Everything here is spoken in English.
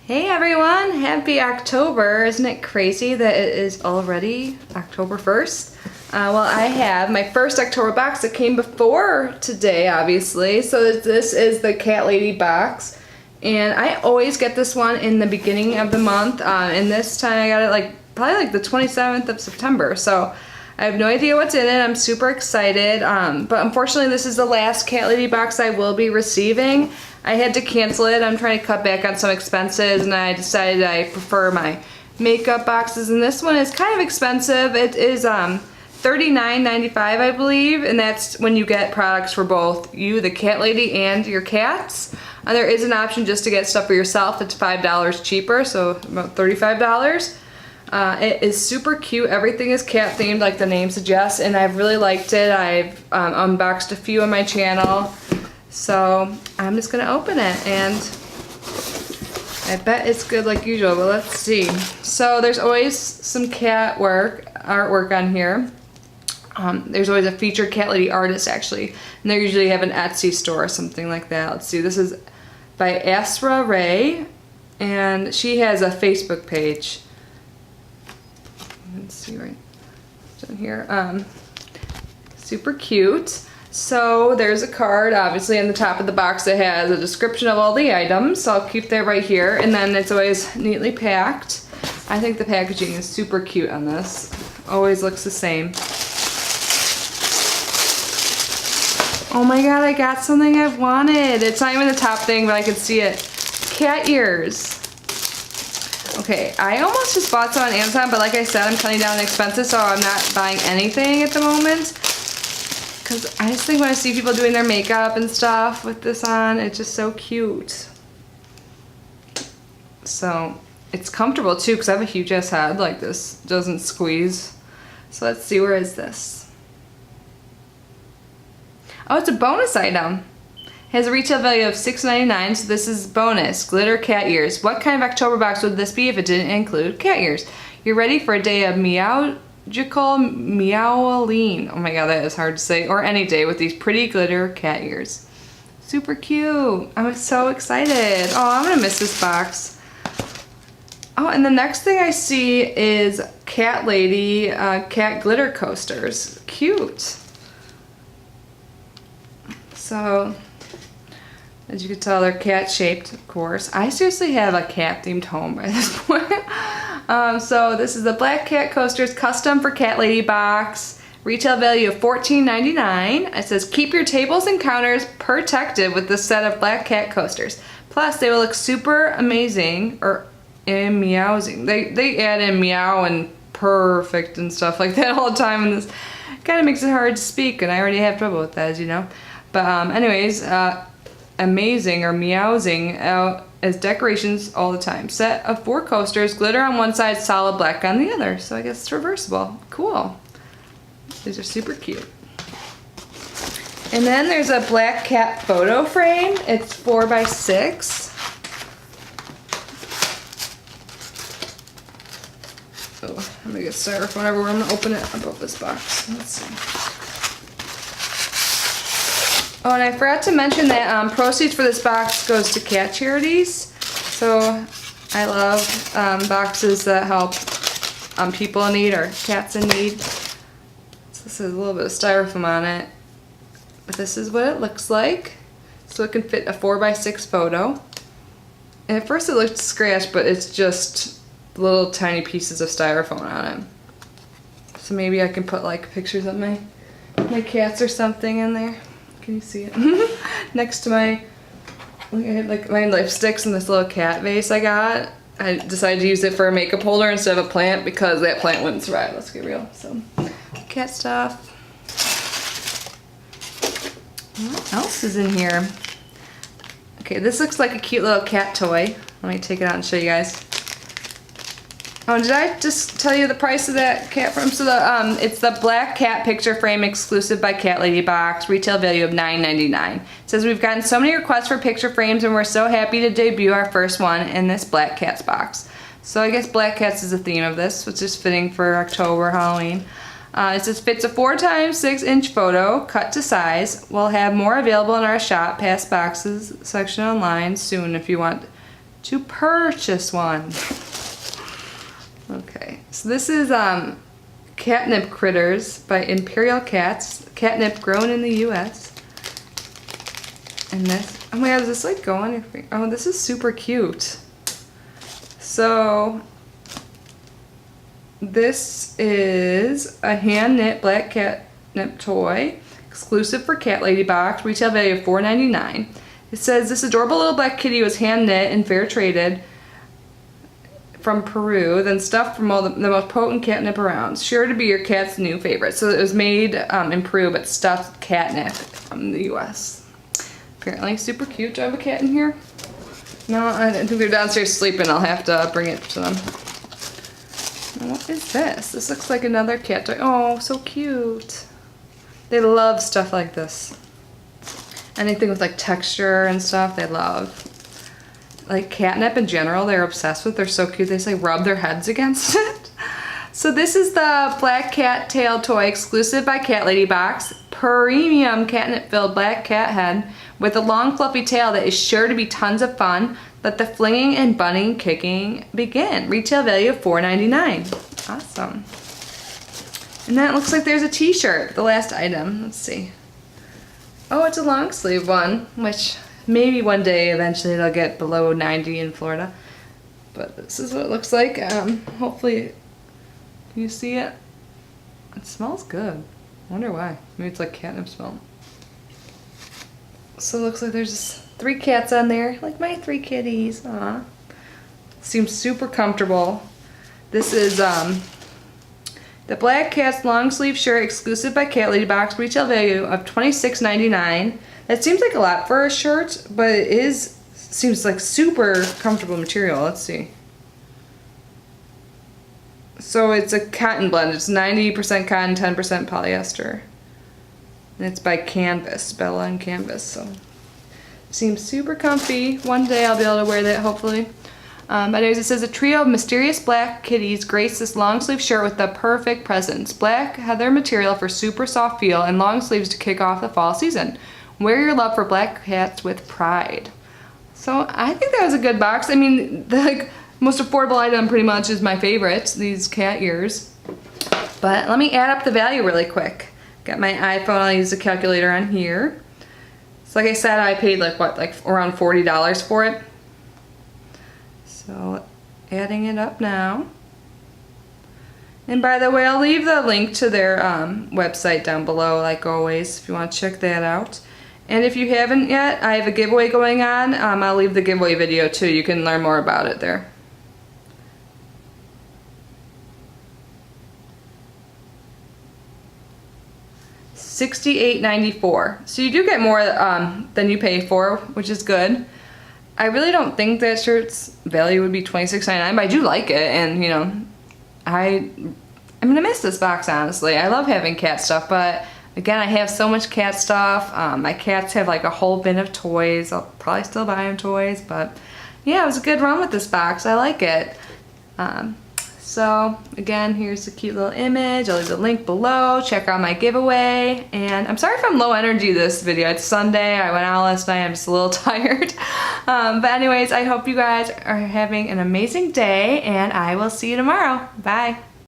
Hey everyone, happy October. Isn't it crazy that it is already October 1st? Well, I have my first October box that came before today, obviously. So this is the CatLadyBox. And I always get this one in the beginning of the month. And this time I got it probably the 27th of September. So I have no idea what's in it. I'm super excited. But unfortunately, this is the last CatLadyBox I will be receiving. I had to cancel it. I'm trying to cut back on some expenses, and I decided I prefer my makeup boxes, and this one is kind of expensive. It is $39.95, I believe, and that's when you get products for both you, the cat lady, and your cats. There is an option just to get stuff for yourself. It's $5 cheaper, so about $35. It is super cute. Everything is cat themed like the name suggests, and I've really liked it. I've unboxed a few on my channel. So I'm just gonna open it, and I bet it's good like usual, but let's see. So there's always some artwork on here. There's always a featured cat lady artist actually, and they usually have an Etsy store or something like that. Let's see, this is by Asra Ray, and she has a Facebook page. Let's see right down here. Super cute. So there's a card, obviously, on the top of the box that has a description of all the items. So I'll keep that right here. And then it's always neatly packed. I think the packaging is super cute on this. Always looks the same. Oh my god, I got something I've wanted. It's not even the top thing, but I can see it. Cat ears. Okay, I almost just bought some on Amazon, but like I said, I'm cutting down the expenses, so I'm not buying anything at the moment. Because I just think when I see people doing their makeup and stuff with this on, it's just so cute. So it's comfortable too, because I have a huge ass head. Like, this doesn't squeeze. So let's see, where is this? Oh, it's a bonus item. It has a retail value of $6.99, so this is bonus. Glitter cat ears. What kind of October box would this be if it didn't include cat ears? You're ready for a day of magical meowing. Oh my god, that is hard to say. Or any day with these pretty glitter cat ears. Super cute. I'm so excited. Oh, I'm gonna miss this box. Oh, and the next thing I see is Cat Lady cat glitter coasters. Cute. So, as you can tell, they're cat shaped, of course. I seriously have a cat themed home by this point. So this is the Black Cat Coasters, custom for CatLadyBox. Retail value of $14.99. It says, keep your tables and counters protected with this set of Black Cat Coasters. Plus, they will look super amazing, and meowsing. They add in meow and perfect and stuff like that all the time, and this kind of makes it hard to speak, and I already have trouble with that, as you know. But anyways, amazing or meowsing as decorations all the time. Set of 4 coasters, glitter on one side, solid black on the other. So I guess it's reversible. Cool. These are super cute. And then there's a black cat photo frame. It's 4x6. Oh, I'm gonna get styrofoam everywhere. I'm gonna open it above this box. Let's see. Oh, and I forgot to mention that proceeds for this box goes to cat charities. So I love boxes that help people in need or cats in need. So this is a little bit of styrofoam on it. But this is what it looks like. So it can fit a 4x6 photo. And at first it looked scratched, but it's just little tiny pieces of styrofoam on it. So maybe I can put like pictures of my cats or something in there. Can you see it? Next to I had like my lipsticks and this little cat vase I got. I decided to use it for a makeup holder instead of a plant because that plant wouldn't survive, let's get real. So, cat stuff. What else is in here? Okay, this looks like a cute little cat toy. Let me take it out and show you guys. Oh, did I just tell you the price of that cat frame? So it's the black cat picture frame exclusive by CatLadyBox, retail value of $9.99. It says, we've gotten so many requests for picture frames and we're so happy to debut our first one in this black cats box. So I guess black cats is the theme of this, which is fitting for October, Halloween. It says, fits a 4x6 inch photo, cut to size. We'll have more available in our shop, past boxes section online soon if you want to purchase one. Okay, so this is Catnip Critters by Imperial Cats. Catnip grown in the US. And this, oh my god, does this like go on your finger? Oh, this is super cute. So, this is a hand knit black catnip toy, exclusive for CatLadyBox, retail value of $4.99. It says this adorable little black kitty was hand knit and fair traded from Peru, then stuffed from all the most potent catnip around. Sure to be your cat's new favorite. So it was made in Peru, but stuffed catnip from the US. Apparently super cute. Do I have a cat in here? No, I think they're downstairs sleeping. I'll have to bring it to them. What is this? This looks like another cat toy. Oh, so cute. They love stuff like this. Anything with like texture and stuff, they love. Like catnip in general, they're obsessed with. They're so cute. They just like rub their heads against it. So this is the black cat tail toy, exclusive by CatLadyBox. Premium catnip filled black cat head with a long fluffy tail that is sure to be tons of fun. Let the flinging and bunning kicking begin. Retail value of $4.99. Awesome. And that looks like there's a t-shirt, the last item. Let's see. Oh, it's a long sleeve one, which maybe one day eventually it'll get below 90 in Florida. But this is what it looks like. Hopefully, can you see it? It smells good. I wonder why. Maybe it's like catnip smell. So it looks like there's just 3 cats on there, like my 3 kitties. Aw. Seems super comfortable. This is the Black Cat's long sleeve shirt, exclusive by CatLadyBox, retail value of $26.99. That seems like a lot for a shirt, but it seems like super comfortable material. Let's see. So it's a cotton blend. It's 90% cotton, 10% polyester. And it's by Canvas, Bella and Canvas. So seems super comfy. One day I'll be able to wear that, hopefully. But anyways, it says a trio of mysterious black kitties grace this long sleeve shirt with the perfect presence. Black heather material for super soft feel and long sleeves to kick off the fall season. Wear your love for black cats with pride. So I think that was a good box. I mean, the most affordable item pretty much is my favorite, these cat ears. But let me add up the value really quick. Got my iPhone, I'll use the calculator on here. So like I said, I paid like what, like around $40 for it. So adding it up now. And by the way, I'll leave the link to their website down below, like always, if you want to check that out. And if you haven't yet, I have a giveaway going on. I'll leave the giveaway video too. You can learn more about it there. $68.94. So you do get more than you pay for, which is good. I really don't think that shirt's value would be $26.99, but I do like it, and you know, I'm gonna miss this box, honestly. I love having cat stuff, but again, I have so much cat stuff. My cats have like a whole bin of toys. I'll probably still buy them toys, but yeah, it was a good run with this box. I like it. So again, here's the cute little image. I'll leave the link below. Check out my giveaway. And I'm sorry if I'm low energy this video. It's Sunday. I went out last night. I'm just a little tired. But anyways, I hope you guys are having an amazing day, and I will see you tomorrow. Bye.